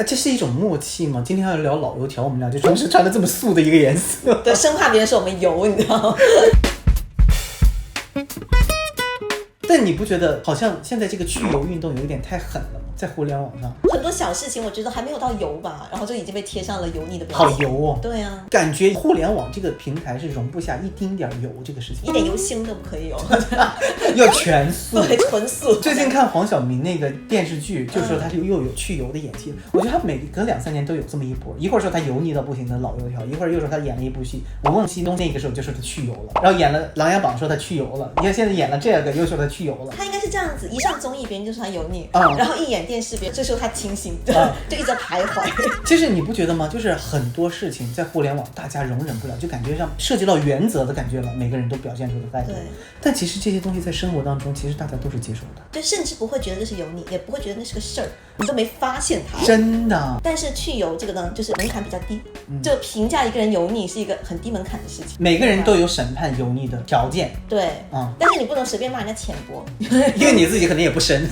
这是一种默契吗？今天要聊老油条，我们俩就同时穿的这么素的一个颜色，对，生怕别人说我们油，你知道吗？但你不觉得好像现在这个去油运动有一点太狠了吗？在互联网上很多小事情我觉得还没有到油吧，然后就已经被贴上了油腻的标好签。油哦。对啊，感觉互联网这个平台是容不下一丁点油这个事情，一点油腥都不可以有。要全素。对，纯素。最近看黄晓明那个电视剧，就说他又有去油的演技，我觉得他每隔2-3年都有这么一波，一会儿说他油腻到不行的老油条，一会儿又说他演了一部戏，我忘记那个时候就说他去油了，然后演了《琅琊榜》说他去油了，你看现在演了这个又说他去油了。他应该是这样子，一上综艺别人就说他油腻，然后一演电视别人就说他清醒，就一直徘徊。其实你不觉得吗？就是很多事情在互联网大家容忍不了，就感觉上涉及到原则的感觉了，每个人都表现出的态度。对，但其实这些东西在生活当中，其实大家都是接受的。对，甚至不会觉得这是油腻，也不会觉得那是个事儿，你都没发现它。真的。但是去油这个呢，就是门槛比较低，就评价一个人油腻是一个很低门槛的事情。每个人都有审判油腻的条件。对，但是你不能随便骂人家浅薄，因为你自己可能也不深。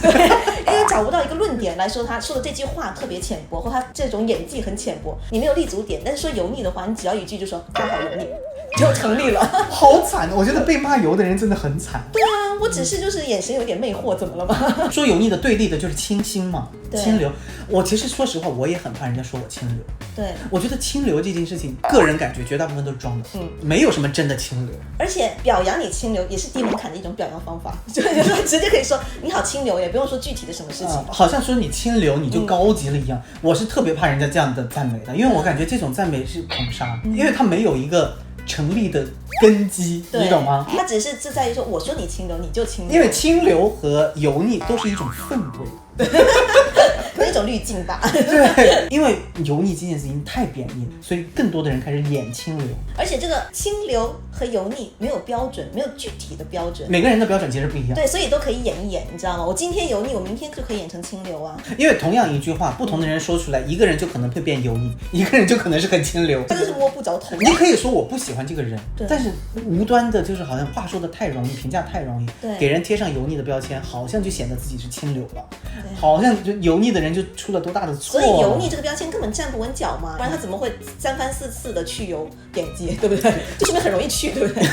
因为找不到一个论点来说他说的这句话特别浅薄，或他这种演技很浅薄，你没有立足点。但是说油腻的话，你只要一句就说他好油腻，就成立了。好惨，我觉得被骂油的人真的很惨。对啊，我只是就是眼神有点魅惑，怎么了吗？说油腻的对立的就是清新嘛，清流。我其实说实话，我也很怕人家说我清流。对，我觉得清流这件事情，个人感觉绝大部分都是装的，没有什么真的清流。而且表扬你清流也是低门槛的一种表扬方法，就是直接可以说你好清流，也不用说具体的什么事情。好像说你清流你就高级了一样，我是特别怕人家这样的赞美的，因为我感觉这种赞美是捧杀，因为他没有一个成立的根基，你懂吗？他只是在于说，我说你清流，你就清流。因为清流和油腻都是一种氛围。那种滤镜吧。对，因为油腻这件事情太贬义，所以更多的人开始演清流。而且这个清流和油腻没有标准，没有具体的标准，每个人的标准其实不一样。对，所以都可以演一演，你知道吗？我今天油腻，我明天就可以演成清流啊。因为同样一句话，不同的人说出来，一个人就可能会变油腻，一个人就可能是很清流。这个是摸不着头脑。你可以说我不喜欢这个人，但是无端的就是好像话说的太容易，评价太容易，给人贴上油腻的标签，好像就显得自己是清流了，好像就油腻的人就出了多大的错。所以油腻这个标签根本站不稳脚嘛，不然他怎么会3番4次的去油点击，对不对？就说明很容易去，对不对？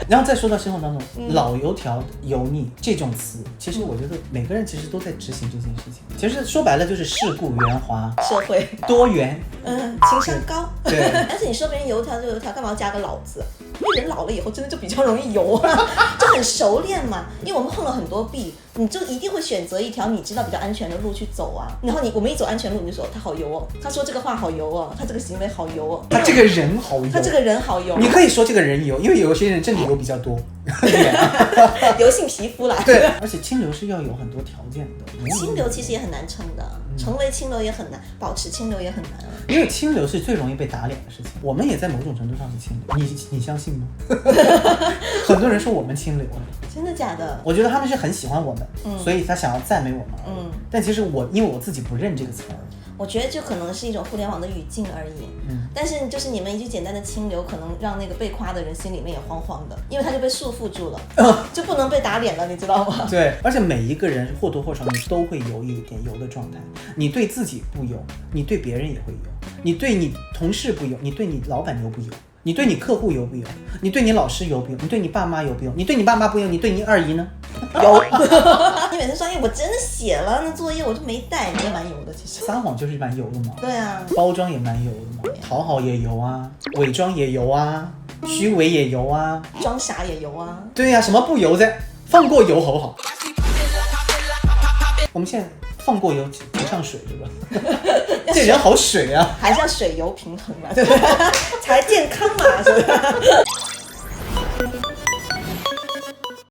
然后再说到生活当中，老油条、油腻这种词，其实我觉得每个人其实都在执行这件事情。其实说白了就是世故圆滑，社会多元，情商高。对。但是你说别人油条就油条，干嘛要加个老字？因为人老了以后真的就比较容易油啊，就很熟练嘛。因为我们碰了很多壁，你就一定会选择一条你知道比较安全的路去走啊。然后我们一走安全路，你就说他好油哦，他说这个话好油哦，他这个行为好油哦，他这个人好油，他这个人好油。你可以说这个人油，因为有些人真的油比较多，油性皮肤啦。对，而且清流是要有很多条件的。清流其实也很难称的，成为清流也很难，保持清流也很难。因为清流是最容易被打脸的事情，我们也在某种程度上是清流，你相信吗？很多人说我们清流，真的假的？我觉得他们是很喜欢我们，所以他想要赞美我们，但其实因为我自己不认这个词儿。我觉得就可能是一种互联网的语境而已，但是就是你们一句简单的清流，可能让那个被夸的人心里面也慌慌的，因为他就被束缚住了，就不能被打脸了，你知道吗？对，而且每一个人或多或少你都会有一点油的状态，你对自己不油，你对别人也会油，你对你同事不油，你对你老板油不油？你对你客户油不油？你对你老师油不油？你对你爸妈油不油？你对你爸妈不油，你对你二姨呢？油。你每次说我真的写了那作业我就没带，你也蛮油的其实。撒谎就是蛮油的嘛。对啊。包装也蛮油的嘛，讨好也油啊，伪装也油啊，虚伪也油啊，装傻也油啊。对呀，什么不油的？放过油好不好？我们现在放过油不上水对吧？这人好水啊，还是要水油平衡嘛，对不对？才健康嘛，是不是？